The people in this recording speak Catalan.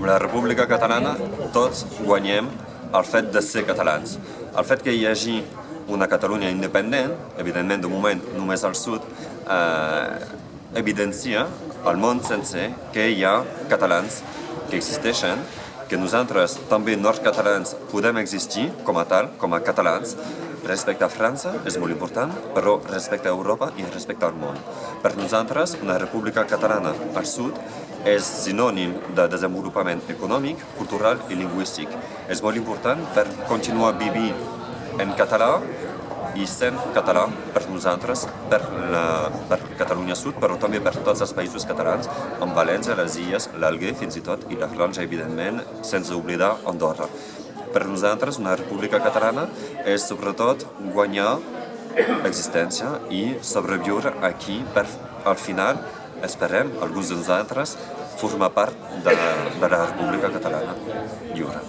Amb la República Catalana tots guanyem el fet de ser catalans. El fet que hi hagi una Catalunya independent, evidentment de moment només al sud, evidencia al món sencer que hi ha catalans que existeixen, que nosaltres, també nord-catalans, podem existir com a tal, com a catalans. Respecte a França és molt important, però respecte a Europa i respecte al món. Per nosaltres, una república catalana al sud és sinònim de desenvolupament econòmic, cultural i lingüístic. És molt important per continuar vivint en català i sent català per nosaltres, per Catalunya Sud, però també per tots els països catalans, amb València, les Illes, l'Alguer, fins i tot, i la Franja, evidentment, sense oblidar Andorra. Per nosaltres, una república catalana és sobretot guanyar l'existència i sobreviure aquí per, al final, esperem, alguns de nosaltres, formar part de la república catalana lliure.